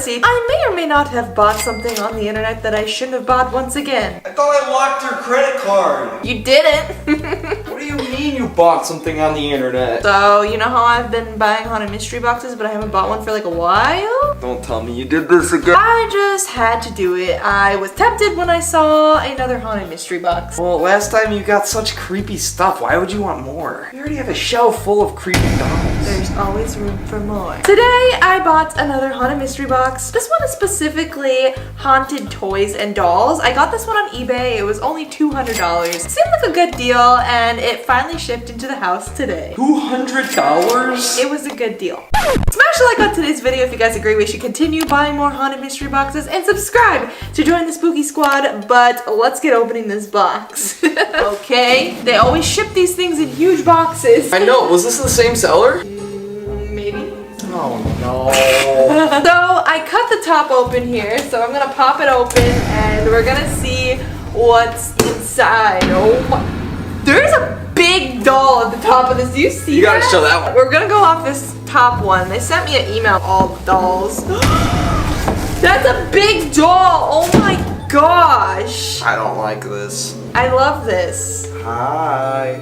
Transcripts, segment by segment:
Lyssy. I may or may not have bought something on the internet that I shouldn't have bought once again. I thought I locked your credit card. You didn't. What do you mean you bought something on the internet? So, you know how I've been buying haunted mystery boxes, but I haven't bought one for like a while? Don't tell me you did this again. I just had to do it. I was tempted when I saw another haunted mystery box. Well, last time you got such creepy stuff. Why would you want more? You already have a shelf full of creepy dolls. There's always room for more. Today, I bought another haunted mystery box. This one is specifically haunted toys and dolls. I got this one on eBay. It was only $200. Seemed like a good deal, and it finally shipped into the house today. $200? It was a good deal. Smash a like on today's video if you guys agree we should continue buying more haunted mystery boxes, and subscribe to join the spooky squad, but let's get opening this box. Okay, they always ship these things in huge boxes. I know, was this the same seller? Maybe. Oh no. So I cut the top open here, so I'm gonna pop it open and we're gonna see what's inside. Oh my, there's a big doll at the top of this. Do you see You gotta that? show that one. We're gonna go off this top one. They sent me an email, all the dolls. That's a big doll. Oh my gosh. I don't like this. I love this. Hi.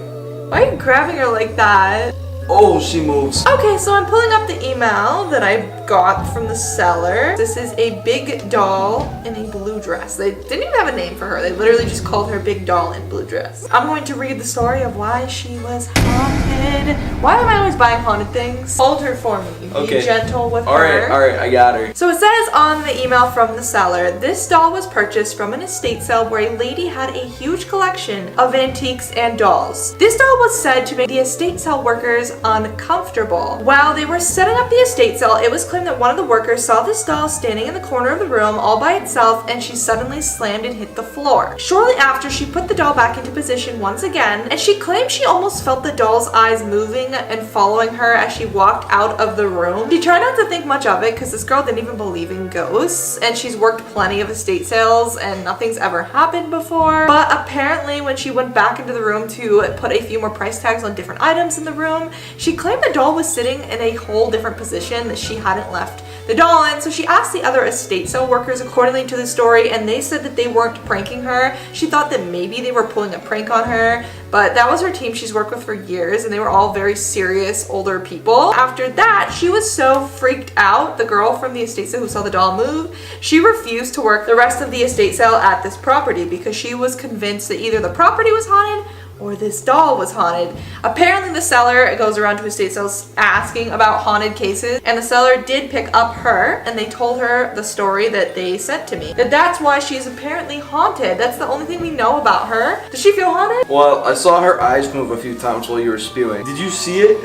Why are you grabbing her like that? Oh, she moves. Okay, so I'm pulling up the email that I got from the seller. This is a big doll in a blue dress. They didn't even have a name for her. They literally just called her Big Doll in Blue Dress. I'm going to read the story of why she was haunted. Why am I always buying haunted things? Hold her for me. Okay. Be gentle with her. Alright, I got her. So it says on the email from the seller, this doll was purchased from an estate sale where a lady had a huge collection of antiques and dolls. This doll was said to make the estate sale workers uncomfortable. While they were setting up the estate sale, it was claimed that one of the workers saw this doll standing in the corner of the room all by itself, and she suddenly slammed and hit the floor. Shortly after, she put the doll back into position once again, and she claimed she almost felt the doll's eyes moving and following her as she walked out of the room. She tried not to think much of it because this girl didn't even believe in ghosts, and she's worked plenty of estate sales and nothing's ever happened before. But apparently when she went back into the room to put a few more price tags on different items in the room, she claimed the doll was sitting in a whole different position that she hadn't left the doll in. So she asked the other estate sale workers accordingly to the story, and they said that they weren't pranking her. She thought that maybe they were pulling a prank on her, but that was her team she's worked with for years, and they were all very serious older people. After that, she was so freaked out, the girl from the estate sale who saw the doll move, she refused to work the rest of the estate sale at this property because she was convinced that either the property was haunted or this doll was haunted. Apparently the seller goes around to estate sales asking about haunted cases, and the seller did pick up her, and they told her the story that they sent to me. That's why she's apparently haunted. That's the only thing we know about her. Does she feel haunted? Well, I saw her eyes move a few times while you were spewing. Did you see it?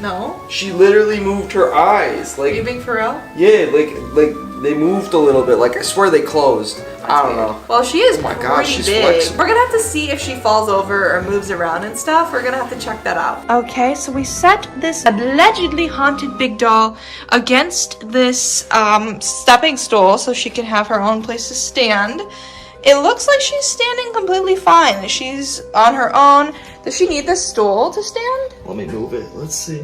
No. She literally moved her eyes. Are you being for real? Yeah, like they moved a little bit. Like I swear they closed. I don't know. Well, she is Oh my pretty gosh, she's big. flexing. We're gonna have to see if she falls over or moves around and stuff. We're gonna have to check that out. Okay, so we set this allegedly haunted big doll against this stepping stool so she can have her own place to stand. It looks like she's standing completely fine. She's on her own. Does she need this stool to stand? Let me move it. Let's see.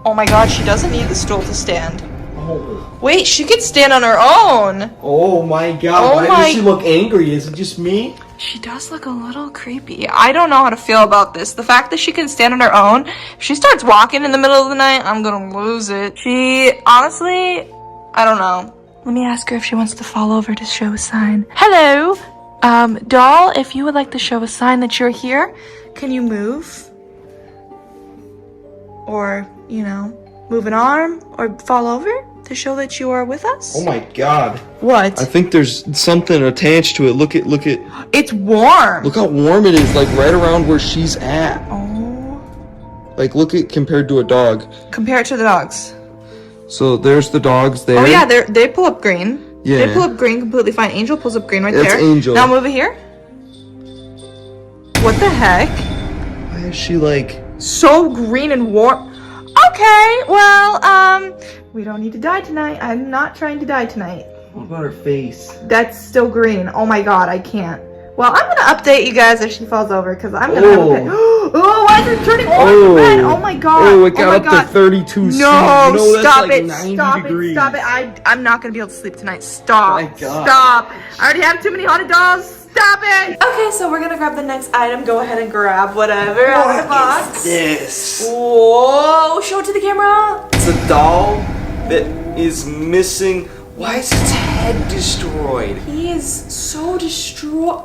Oh my god, she doesn't need the stool to stand. Oh. Wait, she could stand on her own. Oh my god, why does she look angry? Is it just me? She does look a little creepy. I don't know how to feel about this. The fact that she can stand on her own, if she starts walking in the middle of the night, I'm gonna lose it. She, honestly, I don't know. Let me ask her if she wants to fall over to show a sign. Hello, doll, if you would like to show a sign that you're here, can you move? Or, you know, move an arm or fall over to show that you are with us? Oh my god. What? I think there's something attached to it. Look at It's warm. look how warm it is, like right around where she's at. Oh. Like look at compared to a dog. Compare it to the dogs. So there's the dogs there. Oh yeah, they pull up green. Yeah. They pull up green completely fine. Angel pulls up green right That's there. Angel. Now move it here. What the heck? Why is she like So green and warm. Okay, well, we don't need to die tonight. I'm not trying to die tonight. what about her face? That's still green. Oh my god, I can't. Well, I'm gonna update you guys if she falls over because I'm gonna have a pit. Oh, why is it turning orange and red? Oh my god. Oh, it got my up god. to 32 C. No, You know, that's stop like it. 90 Stop degrees. it. Stop it. I'm not gonna be able to sleep tonight. Stop. My god. Stop. I already have too many haunted dolls. Stop it. Okay, so we're gonna grab the next item. Go ahead and grab whatever out of the box. This. Whoa, show it to the camera. It's a doll that is missing. Why is its head destroyed? He is so destroyed.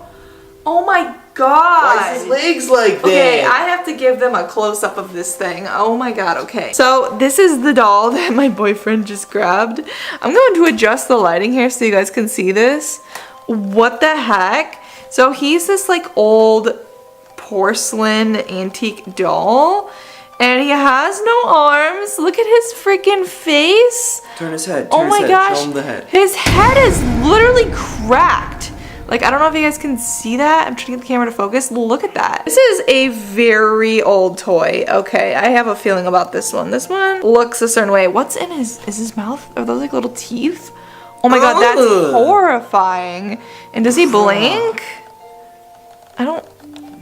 Oh my god. Why is his legs like that? Okay, I have to give them a close-up of this thing. Oh my god, okay. So this is the doll that my boyfriend just grabbed. I'm going to adjust the lighting here so you guys can see this. What the heck? So he's this like old porcelain antique doll. And he has no arms. Look at his freaking face. Turn his head. Oh my gosh. Show him the head. His head is literally cracked. Like, I don't know if you guys can see that. I'm trying to get the camera to focus. Look at that. This is a very old toy. Okay, I have a feeling about this one. This one looks a certain way. What's in is his mouth? Are those like little teeth? Oh my god, that's horrifying. And does he blink? I don't...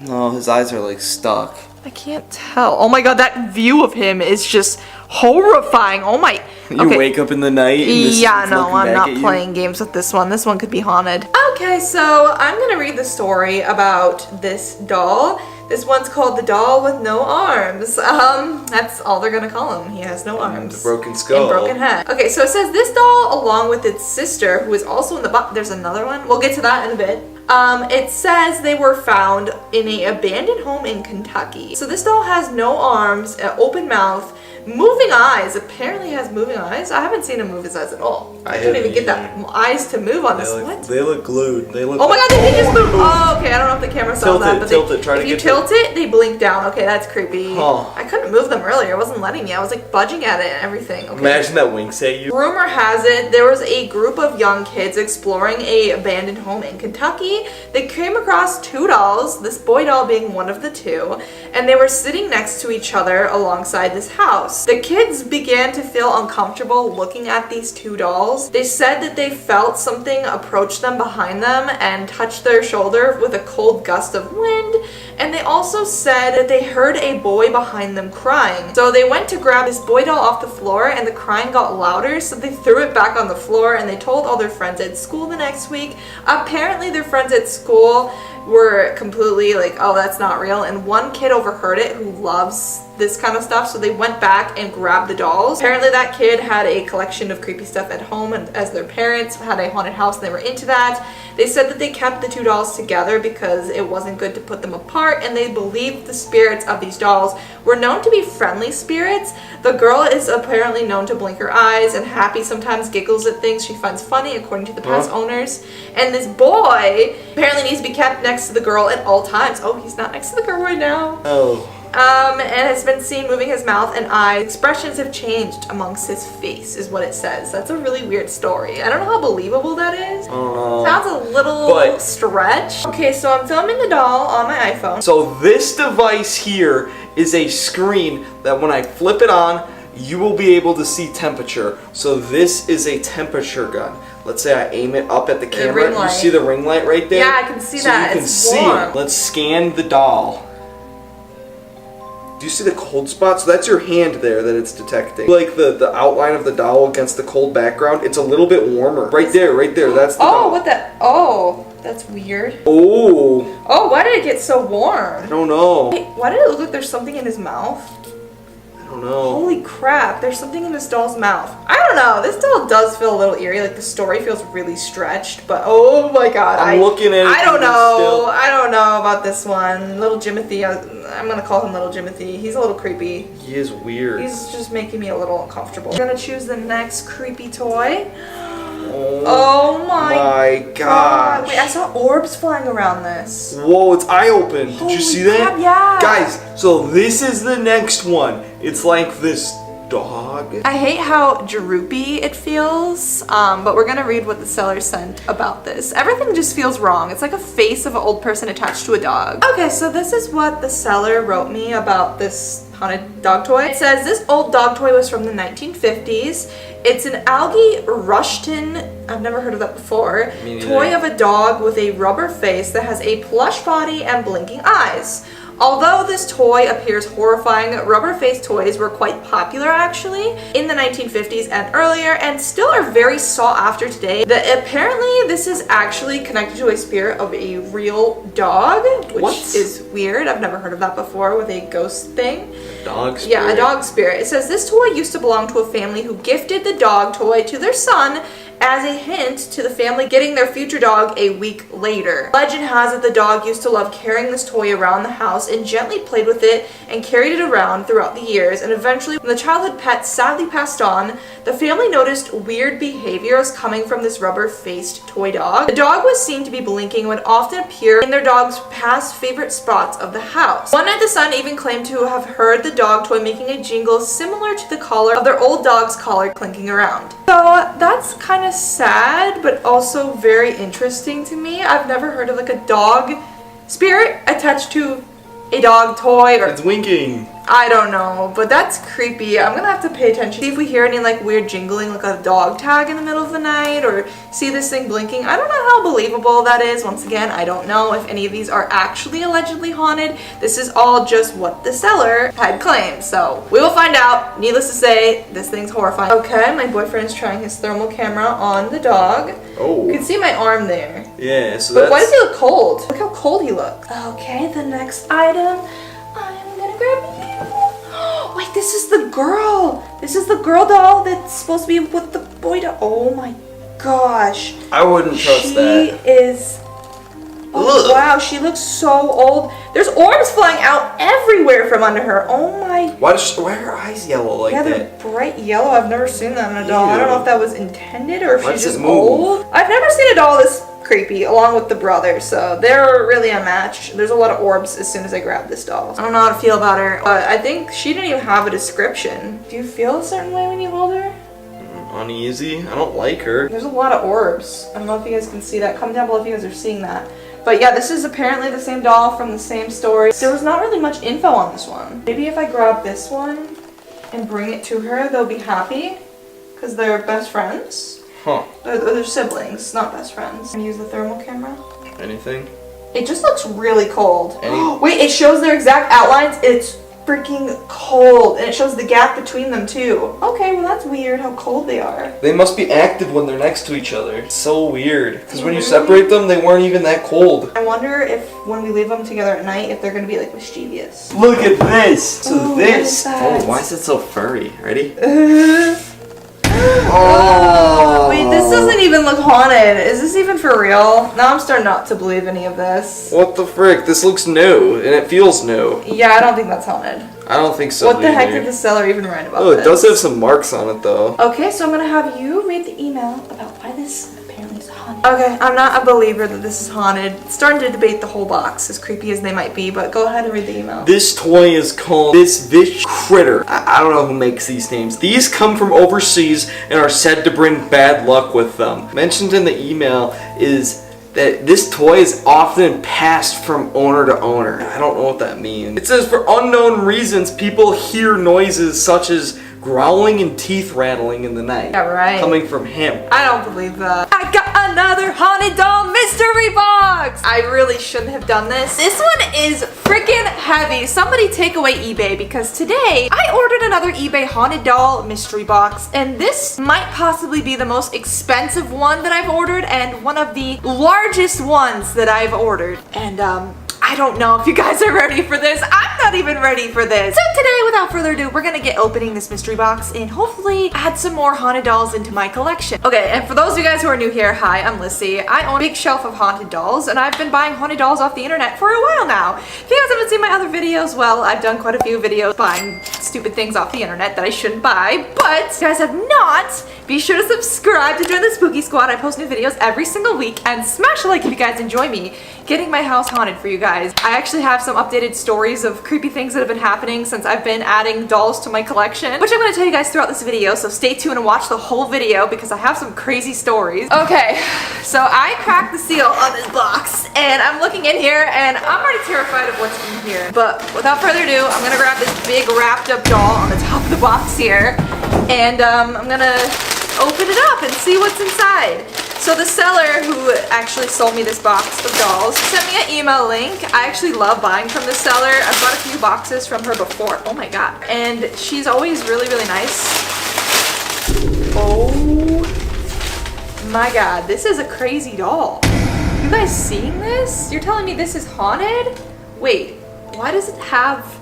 No, his eyes are like stuck. I can't tell. Oh my god, that view of him is just horrifying. Oh my... You wake up in the night and this yeah, is no, looking I'm back not at you. playing games with this one. This one could be haunted. Okay, so I'm gonna read the story about this doll. This one's called The Doll with No Arms. That's all they're gonna call him. He has no arms. The broken skull. And broken head. Okay, so it says this doll, along with its sister, who is also in the box. There's another one. We'll get to that in a bit. It says they were found in an abandoned home in Kentucky. So this doll has no arms, an open mouth, moving eyes. Apparently has moving eyes. I haven't seen him move his eyes at all. I couldn't even get that eyes to move on this. What? They look glued. They look. Oh my god, they did just move. Oh, okay. I don't know if the camera saw Tilt that, it, but tilt it. Try to if you get tilt it, they blink down. Okay, that's creepy. Huh. I couldn't move them earlier. It wasn't letting me. I was like budging at it and everything. Okay. Imagine that winks at you. Rumor has it there was a group of young kids exploring a abandoned home in Kentucky. They came across two dolls, this boy doll being one of the two, and they were sitting next to each other alongside this house. The kids began to feel uncomfortable looking at these two dolls. They said that they felt something approach them behind them and touch their shoulder with a cold gust of wind, and they also said that they heard a boy behind them crying. So they went to grab this boy doll off the floor and the crying got louder, so they threw it back on the floor and they told all their friends at school the next week. Apparently their friends at school were completely like, oh, that's not real, and one kid overheard it who loves this kind of stuff, so they went back and grabbed the dolls. Apparently that kid had a collection of creepy stuff at home, and as their parents had a haunted house and they were into that. They said that they kept the two dolls together because it wasn't good to put them apart, and they believed the spirits of these dolls were known to be friendly spirits. The girl is apparently known to blink her eyes, and Happy sometimes giggles at things she finds funny, according to the past owners. And this boy apparently needs to be kept next to the girl at all times. Oh, he's not next to the girl right now. Oh. And has been seen moving his mouth and eyes. Expressions have changed amongst his face, is what it says. That's a really weird story. I don't know how believable that is. Sounds a little stretch. Okay, so I'm filming the doll on my iPhone. So this device here is a screen that when I flip it on, you will be able to see temperature. So this is a temperature gun. Let's say I aim it up at the camera. You see the ring light right there? Yeah, I can see that. So you can see it. Let's scan the doll. Do you see the cold spot? So that's your hand there that it's detecting. Like the outline of the doll against the cold background, it's a little bit warmer. Right there, that's the doll. What the? Oh, that's weird. Oh. Oh, why did it get so warm? I don't know. Wait, why did it look like there's something in his mouth? I don't know. Holy crap, there's something in this doll's mouth. I don't know, this doll does feel a little eerie, like the story feels really stretched, but oh my god. I'm looking at it. I don't know. I don't know about this one. Little Jimothy, I'm gonna call him Little Jimothy. He's a little creepy. He is weird. He's just making me a little uncomfortable. We're gonna choose the next creepy toy. Oh my gosh. Wait, I saw orbs flying around this. Whoa, its eye open. Did you see that? Crap, yeah. Guys, so this is the next one. It's like this dog. I hate how droopy it feels, but we're gonna read what the seller sent about this. Everything just feels wrong. It's like a face of an old person attached to a dog. Okay, so this is what the seller wrote me about this haunted dog toy. It says, this old dog toy was from the 1950s. It's an algae Rushton, I've never heard of that before, toy of a dog with a rubber face that has a plush body and blinking eyes. Although this toy appears horrifying, rubber-faced toys were quite popular actually in the 1950s and earlier, and still are very sought after today. Apparently this is actually connected to a spirit of a real dog, which is weird. I've never heard of that before with a ghost thing. Dog spirit? Yeah, a dog spirit. It says this toy used to belong to a family who gifted the dog toy to their son as a hint to the family getting their future dog a week later. Legend has it the dog used to love carrying this toy around the house and gently played with it and carried it around throughout the years, and eventually when the childhood pet sadly passed on, the family noticed weird behaviors coming from this rubber-faced toy dog. The dog was seen to be blinking and would often appear in their dog's past favorite spots of the house. One night the son even claimed to have heard the dog toy making a jingle similar to the collar of their old dog's collar clinking around. So that's kind of sad, but also very interesting to me. I've never heard of like a dog spirit attached to a dog toy, or it's winking. I don't know, but that's creepy. I'm gonna have to pay attention. See if we hear any like weird jingling, like a dog tag in the middle of the night, or see this thing blinking. I don't know how believable that is. Once again, I don't know if any of these are actually allegedly haunted. This is all just what the seller had claimed, so we will find out. Needless to say, this thing's horrifying. Okay, my boyfriend is trying his thermal camera on the dog. Oh. You can see my arm there. Yeah, so But why does he look cold? Look how cold he looks. Okay, the next item. I'm gonna grab you. Wait, this is the girl. This is the girl doll that's supposed to be with the boy doll. Oh my gosh. I wouldn't trust that. She is... Oh, wow, she looks so old. There's orbs flying out everywhere from under her. Oh my... Why are her eyes yellow like that? Yeah, they're bright yellow. I've never seen that in a doll. Ew. I don't know if that was intended or if Why she's does just it move? old. I've never seen a doll this creepy, along with the brother, so they're really unmatched. There's a lot of orbs as soon as I grab this doll. I don't know how to feel about her, but I think she didn't even have a description. Do you feel a certain way when you hold her? Uneasy? I don't like her. There's a lot of orbs. I don't know if you guys can see that. Comment down below if you guys are seeing that. But yeah, this is apparently the same doll from the same story. There was not really much info on this one. Maybe if I grab this one and bring it to her, they'll be happy because they're best friends. Huh. They're siblings, not best friends. And use the thermal camera. Anything? It just looks really cold. Wait, it shows their exact outlines. It's freaking cold, and it shows the gap between them too. Okay, well that's weird how cold they are. They must be active when they're next to each other. It's so weird. Because when you separate them, they weren't even that cold. I wonder if when we leave them together at night, if they're gonna be like mischievous. Look at this! So this! Oh, why is it so furry? Ready? Oh, wait, this doesn't even look haunted. Is this even for real? Now I'm starting not to believe any of this. What the frick? This looks new, and it feels new. Yeah, I don't think that's haunted. I don't think so. What the heck did the seller even write about this? this? It does have some marks on it, though. Okay, so I'm gonna have you read the email about why this apparently is haunted. Okay, I'm not a believer that this is haunted. Starting to debate the whole box, as creepy as they might be, but go ahead and read the email. This toy is called This Vish Critter. I don't know who makes these names. These come from overseas and are said to bring bad luck with them. Mentioned in the email is that this toy is often passed from owner to owner. I don't know what that means. It says for unknown reasons, people hear noises such as growling and teeth rattling in the night. Yeah, right. Coming from him. I don't believe that. I got another haunted doll mystery box! I really shouldn't have done this. This one is freaking heavy. Somebody take away eBay, because today I ordered another eBay haunted doll mystery box, and this might possibly be the most expensive one that I've ordered and one of the largest ones that I've ordered. And I don't know if you guys are ready for this. I'm not even ready for this. So today, without further ado, we're gonna get opening this mystery box and hopefully add some more haunted dolls into my collection. Okay, and for those of you guys who are new here, hi, I'm Lyssy. I own a big shelf of haunted dolls, and I've been buying haunted dolls off the internet for a while now. If you guys haven't seen my other videos, well, I've done quite a few videos buying stupid things off the internet that I shouldn't buy, but if you guys have not, be sure to subscribe to join the Spooky Squad. I post new videos every single week, and smash a like if you guys enjoy me getting my house haunted for you guys. I actually have some updated stories of creepy things that have been happening since I've been adding dolls to my collection, which I'm going to tell you guys throughout this video, so stay tuned and watch the whole video because I have some crazy stories. Okay, so I cracked the seal on this box, and I'm looking in here, and I'm already terrified of what's in here. But without further ado, I'm going to grab this big wrapped up doll on the top of the box here, and I'm going to open it up and see what's inside. So the seller who actually sold me this box of dolls sent me an email link. I actually love buying from the seller. I've bought a few boxes from her before. Oh my god. And she's always really, really nice. Oh my god, this is a crazy doll. You guys seeing this? You're telling me this is haunted? Wait, why does it have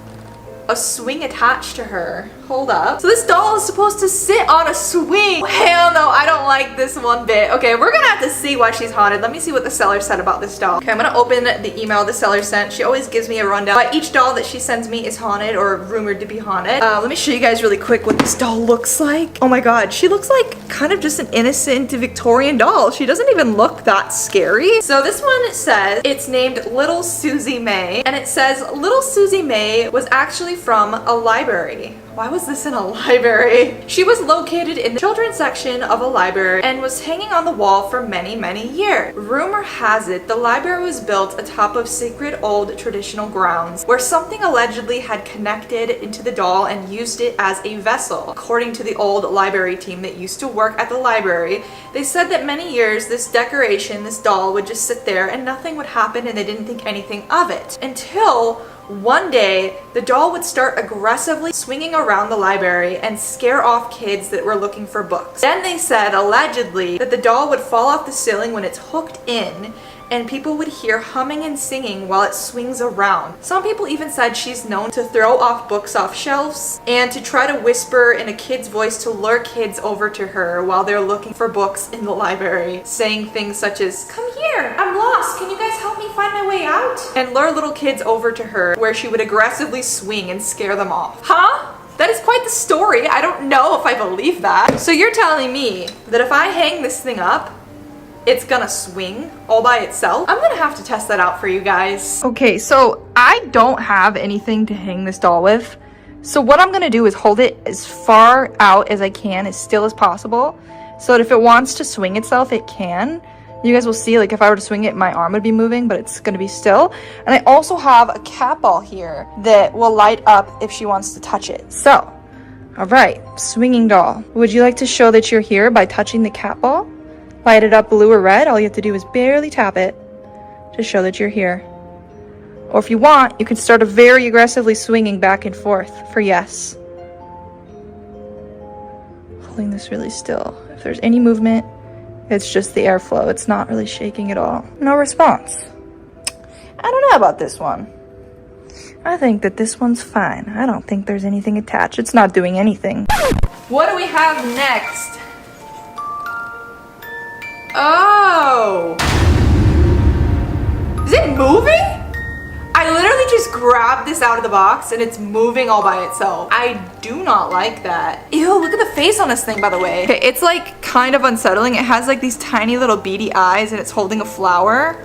a swing attached to her? Hold up. So this doll is supposed to sit on a swing. Hell no, I don't like this one bit. Okay, we're gonna have to see why she's haunted. Let me see what the seller said about this doll. Okay, I'm gonna open the email the seller sent. She always gives me a rundown, but each doll that she sends me is haunted or rumored to be haunted. Let me show you guys really quick what this doll looks like. Oh my god, she looks like kind of just an innocent Victorian doll. She doesn't even look that scary. So this one says it's named Little Susie May, and it says Little Susie May was actually from a library. Why was this in a library? She was located in the children's section of a library and was hanging on the wall for many, many years. Rumor has it the library was built atop of sacred old traditional grounds where something allegedly had connected into the doll and used it as a vessel. According to the old library team that used to work at the library, they said that many years this decoration, this doll, would just sit there and nothing would happen and they didn't think anything of it. Until one day, the doll would start aggressively swinging around the library and scare off kids that were looking for books. Then they said, allegedly, that the doll would fall off the ceiling when it's hooked in, and people would hear humming and singing while it swings around. Some people even said she's known to throw off books off shelves and to try to whisper in a kid's voice to lure kids over to her while they're looking for books in the library, saying things such as, "Come here, I'm lost, can you guys help me find my way out?" and lure little kids over to her where she would aggressively swing and scare them off. Huh? That is quite the story. I don't know if I believe that. So you're telling me that if I hang this thing up, it's gonna swing all by itself? I'm gonna have to test that out for you guys. Okay, so I don't have anything to hang this doll with. So what I'm gonna do is hold it as far out as I can, as still as possible, so that if it wants to swing itself, it can. You guys will see, like if I were to swing it, my arm would be moving, but it's gonna be still. And I also have a cat ball here that will light up if she wants to touch it. So, all right, swinging doll. Would you like to show that you're here by touching the cat ball? Light it up blue or red. All you have to do is barely tap it to show that you're here. Or if you want, you can start a very aggressively swinging back and forth for yes. Holding this really still. If there's any movement, it's just the airflow. It's not really shaking at all. No response. I don't know about this one. I think that this one's fine. I don't think there's anything attached. It's not doing anything. What do we have next? Oh! Is it moving? I literally just grabbed this out of the box and it's moving all by itself. I do not like that. Ew, look at the face on this thing, by the way. Okay, it's like kind of unsettling. It has like these tiny little beady eyes and it's holding a flower.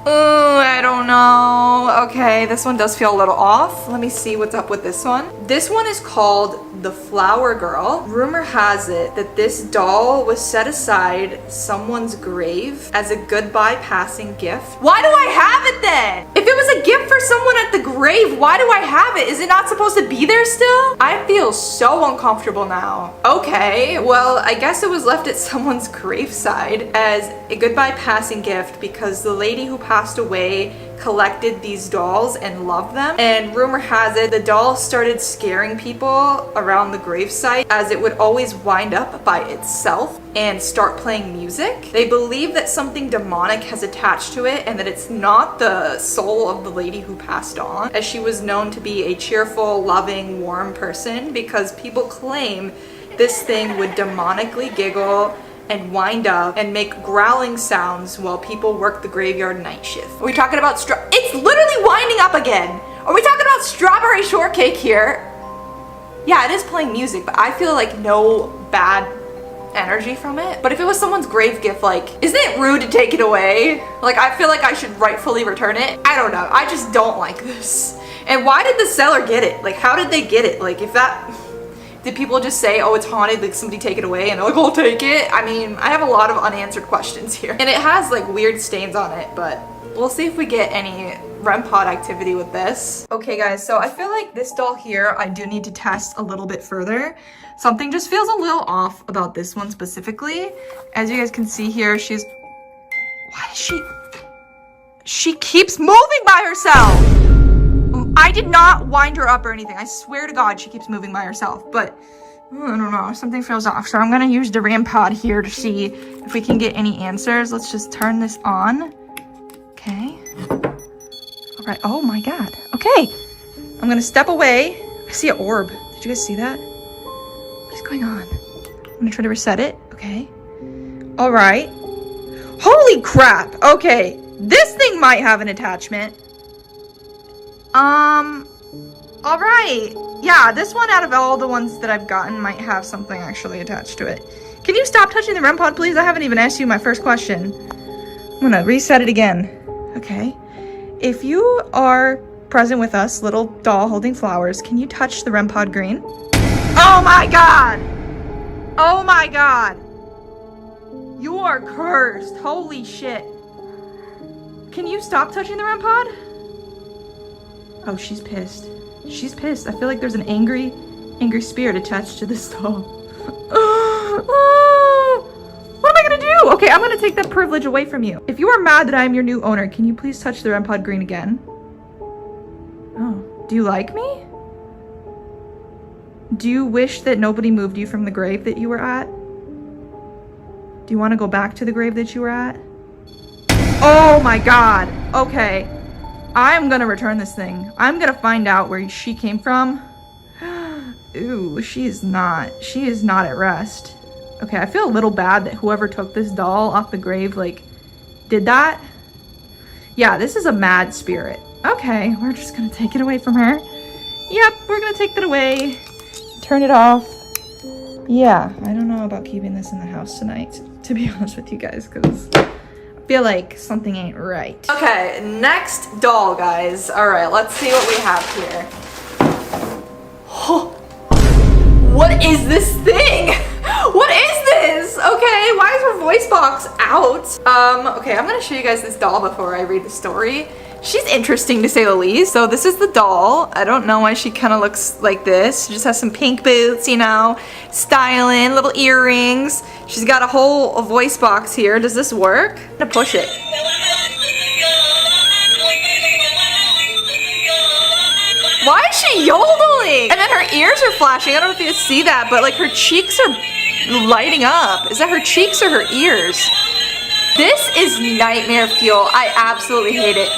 Oh, I don't know. Okay, this one does feel a little off. Let me see what's up with this one. This one is called the Flower Girl. Rumor has it that this doll was set aside someone's grave as a goodbye passing gift. Why do I have it then? If it was a gift for someone at the grave, why do I have it? Is it not supposed to be there still? I feel so uncomfortable now. Okay, well, I guess it was left at someone's graveside as a goodbye passing gift because the lady who passed away collected these dolls and loved them, and rumor has it the doll started scaring people around the gravesite as it would always wind up by itself and start playing music. They believe that something demonic has attached to it and that it's not the soul of the lady who passed on, as she was known to be a cheerful, loving, warm person, because people claim this thing would demonically giggle and wind up and make growling sounds while people work the graveyard night shift. Are we talking about it's literally winding up again. Are we talking about Strawberry Shortcake here? Yeah, it is playing music, but I feel like no bad energy from it. But if it was someone's grave gift, like, isn't it rude to take it away? Like, I feel like I should rightfully return it. I don't know. I just don't like this. And why did the seller get it? Like, how did they get it? Like, if that... Did people just say, oh, it's haunted, like somebody take it away, and they're like, I'll take it? I mean, I have a lot of unanswered questions here. And it has like weird stains on it, but we'll see if we get any REM pod activity with this. Okay guys, so I feel like this doll here, I do need to test a little bit further. Something just feels a little off about this one specifically. As you guys can see here, why is she keeps moving by herself. I did not wind her up or anything. I swear to God, she keeps moving by herself, but I don't know, something feels off. So I'm gonna use the REM pod here to see if we can get any answers. Let's just turn this on. Okay. All right, oh my God. Okay, I'm gonna step away. I see an orb. Did you guys see that? What is going on? I'm gonna try to reset it. Okay. All right. Holy crap. Okay, this thing might have an attachment. All right. Yeah, this one out of all the ones that I've gotten might have something actually attached to it. Can you stop touching the REM pod, please? I haven't even asked you my first question. I'm gonna reset it again. Okay. If you are present with us, little doll holding flowers, can you touch the REM pod green? Oh my God! Oh my God! You are cursed. Holy shit. Can you stop touching the REM pod? Oh, she's pissed. She's pissed. I feel like there's an angry spirit attached to this doll. What am I gonna do? Okay, I'm gonna take that privilege away from you. If you are mad that I am your new owner, can you please touch the REM pod green again? Oh, do you like me? Do you wish that nobody moved you from the grave that you were at? Do you want to go back to the grave that you were at? Oh my God. Okay. I'm gonna return this thing. I'm gonna find out where she came from. Ooh, she is not at rest. Okay, I feel a little bad that whoever took this doll off the grave, like, did that. Yeah, this is a mad spirit. Okay, we're just gonna take it away from her. Yep, we're gonna take that away. Turn it off. Yeah, I don't know about keeping this in the house tonight, to be honest with you guys, because I feel like something ain't right. Okay, next doll, guys. All right, let's see what we have here. Oh, what is this thing? What is this? Okay, why is her voice box out? Okay, I'm gonna show you guys this doll before I read the story. She's interesting to say the least. So this is the doll. I don't know why she kind of looks like this. She just has some pink boots, you know, styling, little earrings. She's got a whole voice box here. Does this work? I'm gonna push it. Why is she yodeling? And then her ears are flashing. I don't know if you see that, but like her cheeks are lighting up. Is that her cheeks or her ears? This is nightmare fuel. I absolutely hate it.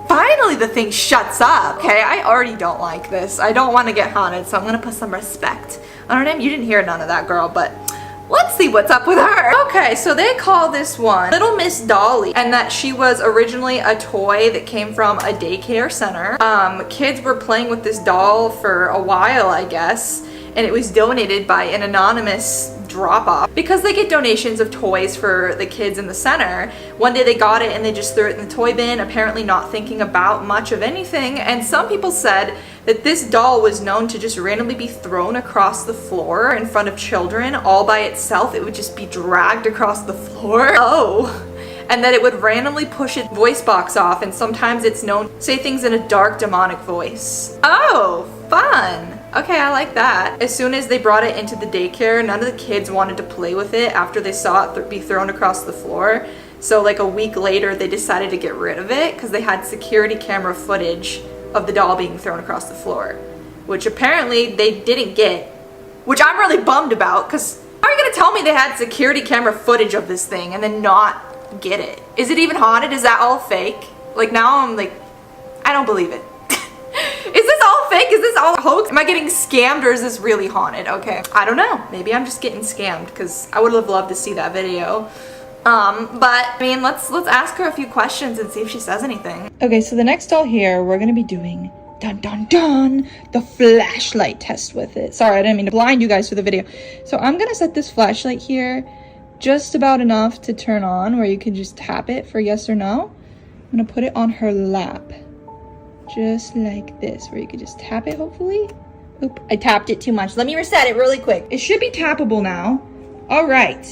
Finally, the thing shuts up. Okay, I already don't like this. I don't want to get haunted, so I'm gonna put some respect on her name. You didn't hear none of that, girl, but let's see what's up with her. Okay, so they call this one Little Miss Dolly, and that she was originally a toy that came from a daycare center. Kids were playing with this doll for a while, I guess, and it was donated by an anonymous drop-off because they get donations of toys for the kids in the center. One day they got it and they just threw it in the toy bin, apparently not thinking about much of anything, and some people said that this doll was known to just randomly be thrown across the floor in front of children all by itself. It would just be dragged across the floor. Oh. And that it would randomly push its voice box off, and sometimes it's known to say things in a dark demonic voice. Oh, fun. Okay, I like that. As soon as they brought it into the daycare, none of the kids wanted to play with it after they saw it be thrown across the floor. So like a week later, they decided to get rid of it because they had security camera footage of the doll being thrown across the floor, which apparently they didn't get, which I'm really bummed about, because how are you gonna tell me they had security camera footage of this thing and then not get it? Is it even haunted? Is that all fake? Like now I'm like, I don't believe it. Is this all fake? Is this all a hoax? Am I getting scammed or is this really haunted? Okay, I don't know. Maybe I'm just getting scammed because I would have loved to see that video. But I mean, let's ask her a few questions and see if she says anything. Okay, so the next doll here, we're gonna be doing dun dun dun the flashlight test with it. Sorry, I didn't mean to blind you guys for the video. So I'm gonna set this flashlight here just about enough to turn on where you can just tap it for yes or no. I'm gonna put it on her lap. Just like this, where you could just tap it, hopefully. Oop, I tapped it too much. Let me reset it really quick. It should be tappable now. All right.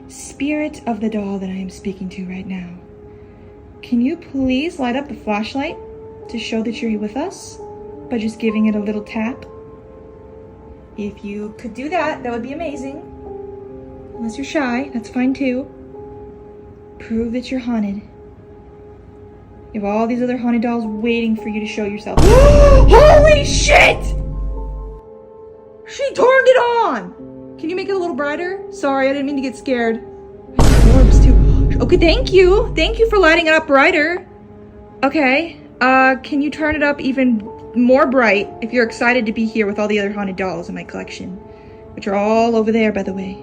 Spirit of the doll that I am speaking to right now. can you please light up the flashlight to show that you're with us by just giving it a little tap? If you could do that, that would be amazing. Unless you're shy, that's fine too. Prove that you're haunted. You have all these other haunted dolls waiting for you to show yourself. Holy shit! She turned it on! Can you make it a little brighter? Sorry, I didn't mean to get scared. Orbs too. Okay, thank you. Thank you for lighting it up brighter. Okay, can you turn it up even more bright if you're excited to be here with all the other haunted dolls in my collection, which are all over there, by the way.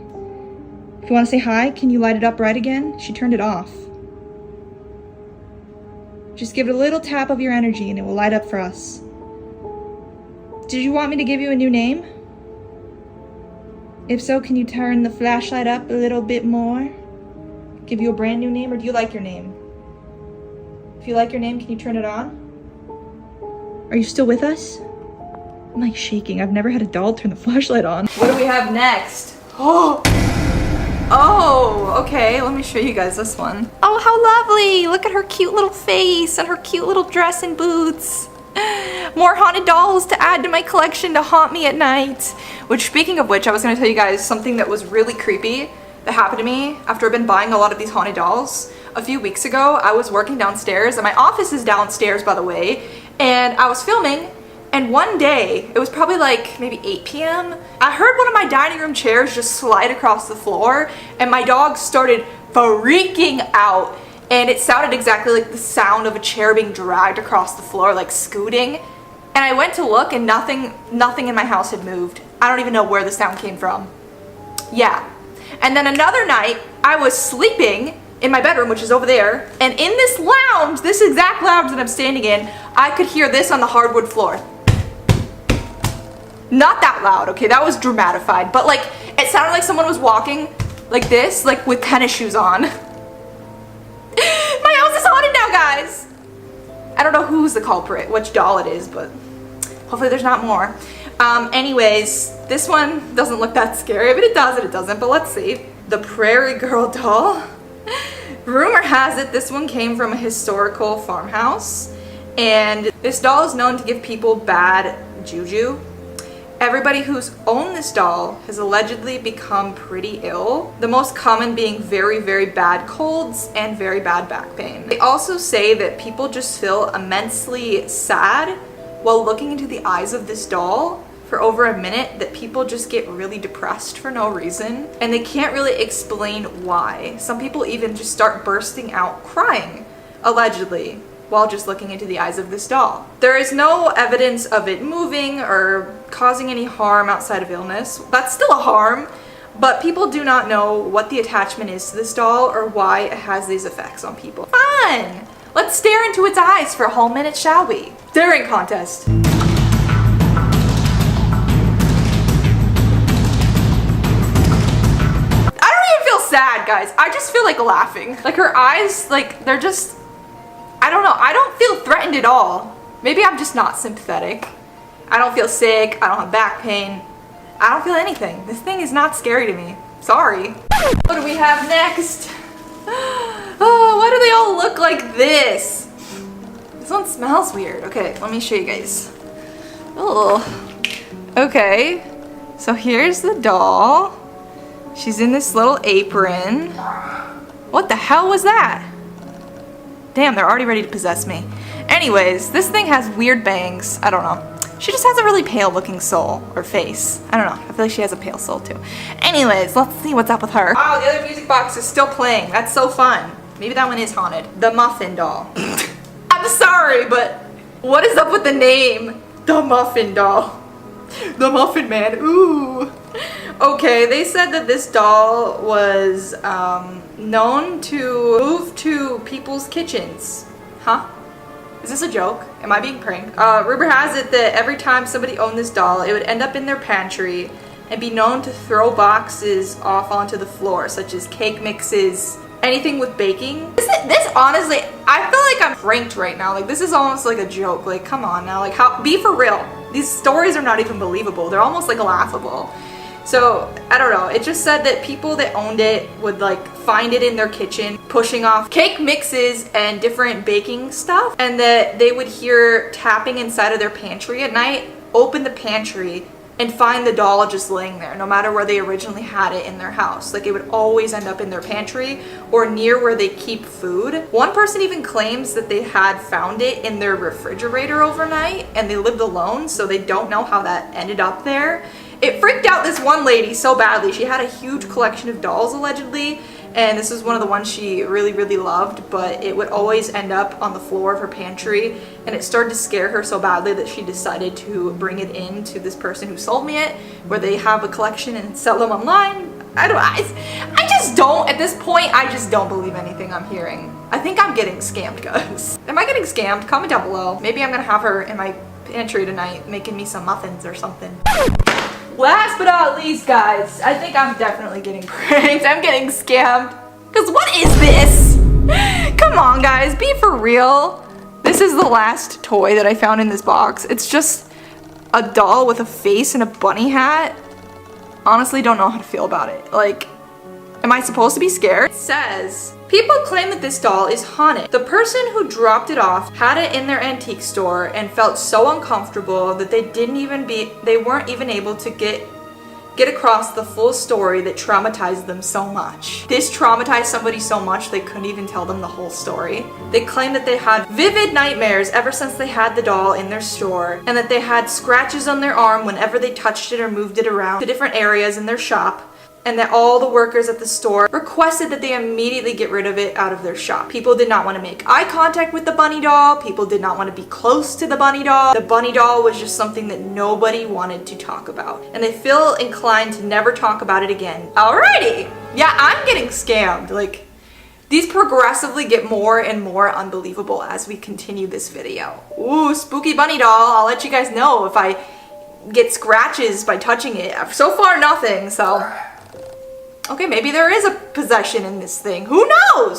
If you want to say hi, can you light it up bright again? She turned it off. Just give it a little tap of your energy and it will light up for us. Did you want me to give you a new name? If so, can you turn the flashlight up a little bit more? Give you a brand new name, or do you like your name? If you like your name, can you turn it on? Are you still with us? I'm like shaking. I've never had a doll turn the flashlight on. What do we have next? Oh, okay. Let me show you guys this one. Oh, how lovely. Look at her cute little face and her cute little dress and boots. More haunted dolls to add to my collection to haunt me at night. Which, speaking of which, I was going to tell you guys something that was really creepy that happened to me after I've been buying a lot of these haunted dolls. A few weeks ago, I was working downstairs, and my office is downstairs, by the way, and I was filming, and one day, it was probably like maybe 8 p.m., I heard one of my dining room chairs just slide across the floor, and my dog started freaking out, and it sounded exactly like the sound of a chair being dragged across the floor, like scooting. And I went to look, and nothing in my house had moved. I don't even know where the sound came from. Yeah. And then another night, I was sleeping in my bedroom, which is over there, and in this lounge, this exact lounge that I'm standing in, I could hear this on the hardwood floor. Not that loud, okay, that was dramatified, but like, it sounded like someone was walking like this, like with tennis shoes on. My house is haunted now, guys! I don't know who's the culprit, which doll it is, but hopefully there's not more. Anyways, this one doesn't look that scary. I mean, it does and it doesn't, but let's see. The Prairie Girl doll. Rumor has it this one came from a historical farmhouse, and this doll is known to give people bad juju. Everybody who's owned this doll has allegedly become pretty ill, the most common being very, very bad colds and very bad back pain. They also say that people just feel immensely sad while looking into the eyes of this doll for over a minute, that people just get really depressed for no reason, and they can't really explain why. Some people even just start bursting out crying, allegedly, while just looking into the eyes of this doll. There is no evidence of it moving or causing any harm outside of illness. That's still a harm, but people do not know what the attachment is to this doll or why it has these effects on people. Fun! Let's stare into its eyes for a whole minute, shall we? Staring contest. Sad, guys. I just feel like laughing. Like her eyes, like they're just, I don't know. I don't feel threatened at all. Maybe I'm just not sympathetic. I don't feel sick. I don't have back pain. I don't feel anything. This thing is not scary to me. Sorry. What do we have next? Oh, why do they all look like this? This one smells weird. Okay, let me show you guys. Oh, okay. So here's the doll. She's in this little apron. What the hell was that? Damn, they're already ready to possess me. Anyways, this thing has weird bangs. I don't know. She just has a really pale looking soul or face. I don't know. I feel like she has a pale soul too. Anyways, let's see what's up with her. Oh, the other music box is still playing. That's so fun. Maybe that one is haunted. The Muffin Doll. I'm sorry, but what is up with the name? The Muffin Doll. The Muffin Man. Ooh. Okay, they said that this doll was known to move to people's kitchens. Huh? Is this a joke? Am I being pranked? Rumor has it that every time somebody owned this doll, it would end up in their pantry and be known to throw boxes off onto the floor, such as cake mixes, anything with baking. This honestly, I feel like I'm pranked right now. Like, this is almost like a joke. Like, come on now. Like, be for real. These stories are not even believable. They're almost like laughable. So, I don't know, it just said that people that owned it would like find it in their kitchen, pushing off cake mixes and different baking stuff, and that they would hear tapping inside of their pantry at night, open the pantry, and find the doll just laying there, no matter where they originally had it in their house. Like, it would always end up in their pantry or near where they keep food. One person even claims that they had found it in their refrigerator overnight, and they lived alone, so they don't know how that ended up there. It freaked out this one lady so badly. She had a huge collection of dolls, allegedly, and this was one of the ones she really, really loved, but it would always end up on the floor of her pantry, and it started to scare her so badly that she decided to bring it in to this person who sold me it, where they have a collection and sell them online. I just don't, at this point, I just don't believe anything I'm hearing. I think I'm getting scammed, guys. Am I getting scammed? Comment down below. Maybe I'm gonna have her in my pantry tonight making me some muffins or something. Last but not least, guys, I think I'm definitely getting pranked. I'm getting scammed. Because what is this? Come on, guys, be for real. This is the last toy that I found in this box. It's just a doll with a face and a bunny hat. Honestly, don't know how to feel about it. Like, am I supposed to be scared? It says, people claim that this doll is haunted. The person who dropped it off had it in their antique store and felt so uncomfortable that they weren't even able to get across the full story that traumatized them so much. This traumatized somebody so much they couldn't even tell them the whole story. They claim that they had vivid nightmares ever since they had the doll in their store, and that they had scratches on their arm whenever they touched it or moved it around to different areas in their shop, and that all the workers at the store requested that they immediately get rid of it out of their shop. People did not want to make eye contact with the bunny doll. People did not want to be close to the bunny doll. The bunny doll was just something that nobody wanted to talk about, and they feel inclined to never talk about it again. Alrighty! Yeah, I'm getting scammed. Like, these progressively get more and more unbelievable as we continue this video. Ooh, spooky bunny doll. I'll let you guys know if I get scratches by touching it. So far, nothing, so... Okay, maybe there is a possession in this thing. Who knows?